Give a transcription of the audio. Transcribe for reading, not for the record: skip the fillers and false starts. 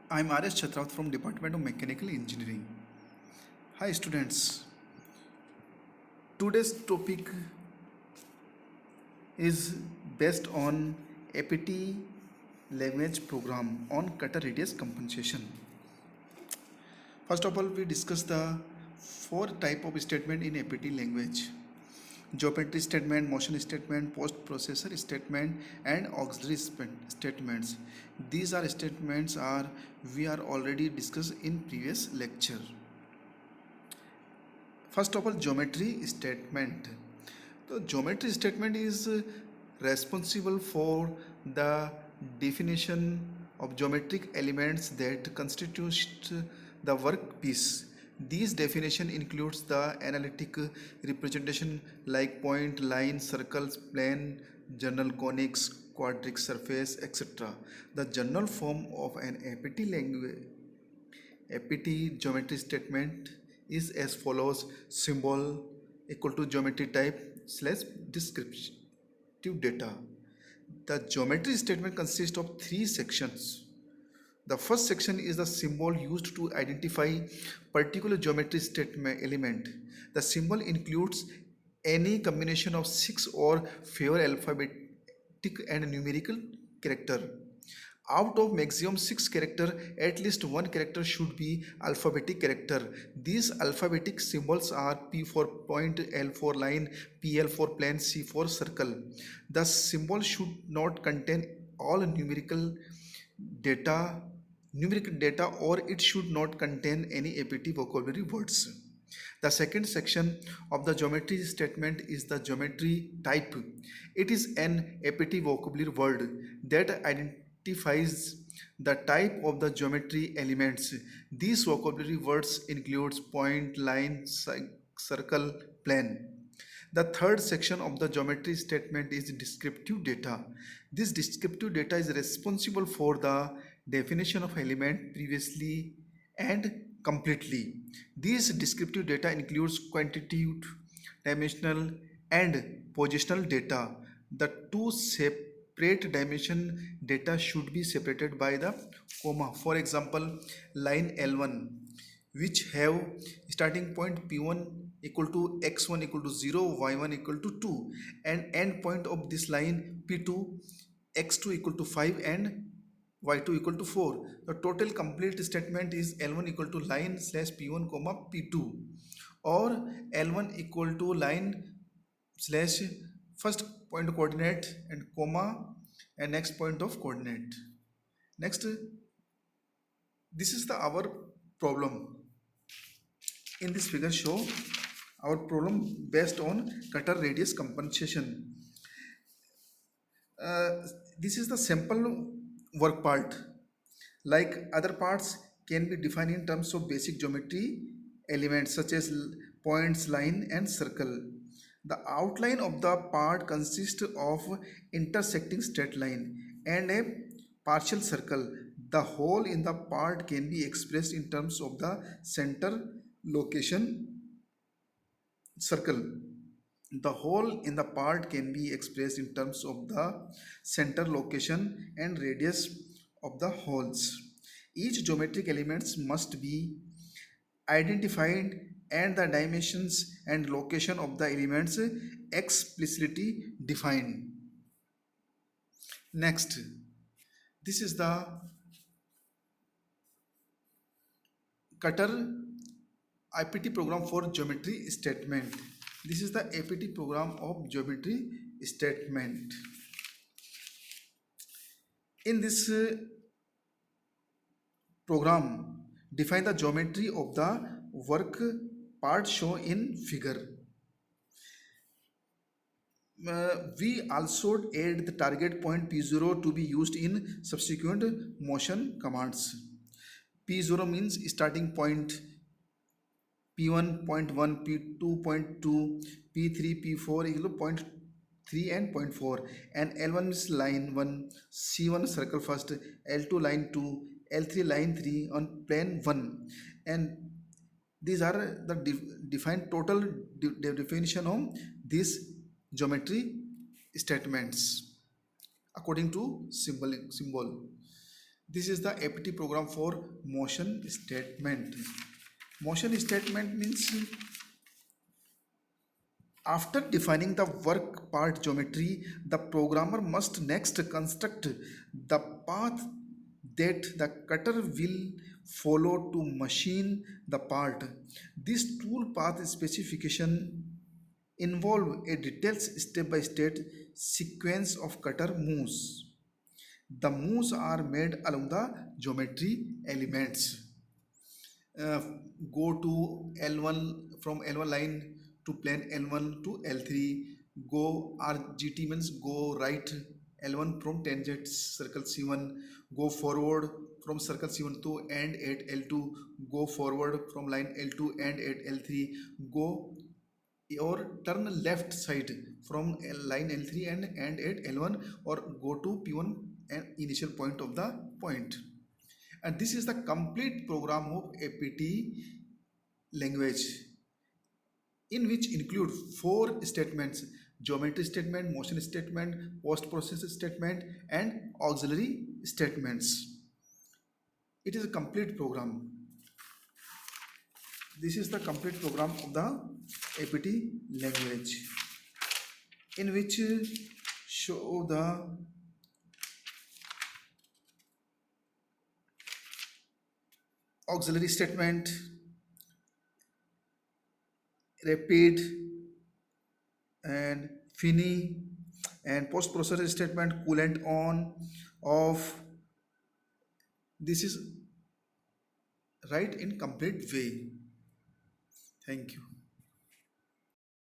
I'm R.S. Chatrawat from Department of Mechanical Engineering. Hi students. Today's topic is based on APT language program on cutter radius compensation. First of all, we discuss the four type of statement in APT language: geometry statement, motion statement, post processor statement, and auxiliary statements. These are statements are we are already discussed in previous lecture. First of all, geometry statement. The geometry statement is responsible for the definition of geometric elements that constitute the workpiece. These definition includes the analytic representation like point, line, circles, plane, general conics, quadric surface, etc. The general form of an APT language APT geometry statement is as follows: symbol equal to geometry type slash descriptive data. The geometry statement consists of three sections. The first section is the symbol used to identify particular geometry statement element. The symbol includes any combination of six or fewer alphabetic and numerical character. Out of maximum 6 character, at least one character should be alphabetic character. These alphabetic symbols are P for point, L for line, PL for plane, C for circle. The symbol should not contain all data numerical data, or it should not contain any APT vocabulary words. The second section of the geometry statement is the geometry type. It is an APT vocabulary word that identifies the type of the geometry elements. These vocabulary words includes point, line, circle, plane. The third section of the geometry statement is descriptive data. This descriptive data is responsible for the definition of element previously and completely. These descriptive data includes quantitative, dimensional, and positional data. The two separate dimension data should be separated by the comma. For example, line L1, which have starting point P1 equal to x1 equal to 0, y1 equal to 2, and end point of this line P2, x2 equal to 5 and y2 equal to 4. The total complete statement is L1 equal to line slash P1 comma P2, or L1 equal to line slash first point coordinate and comma and next point of coordinate. Next, this is the our problem. In this figure show our problem based on cutter radius compensation. Uh, this is the sample work part. Like other parts can be defined in terms of basic geometry elements such as points, line and circle. The outline of the part consists of intersecting straight line and a partial circle. The hole in the part can be expressed in terms of the center location circle. The hole in the part can be expressed in terms of the center location and radius of the holes. Each geometric elements must be identified and the dimensions and location of the elements explicitly defined. Next, this is the cutter APT program for geometry statement. This is the APT program of geometry statement. In this program, define the geometry of the work part shown in figure. We also add the target point P0 to be used in subsequent motion commands. P0 means starting point P1.1, P2.2, P3, P4 equal to point 3 and point 4, and L1 is line 1, C1 circle first, L2 line 2, L3 line 3 on plane 1, and these are the defined total definition of these geometry statements according to symbol. This is the APT program for motion statement. Motion statement means after defining the work part geometry, the programmer must next construct the path that the cutter will follow to machine the part. This tool path specification involve a detailed step-by-step sequence of cutter moves. The moves are made along the geometry elements. uh, Go to L1, from L1 line to plane L1 to L3, go RGT means go right L1 from tangent circle C1, go forward from circle C1 to end at L2, go forward from line L2 and at L3, go or turn left side from line L3 and end at L1, or go to P1 and initial point of the point. And this is the complete program of APT language, in which include four statements: geometry statement, motion statement, post process statement, and auxiliary statements. It is a complete program. This is the complete program of the APT language, in which show the auxiliary statement, rapid and fini, and post processor statement, coolant on, off. This is right in complete way. Thank you.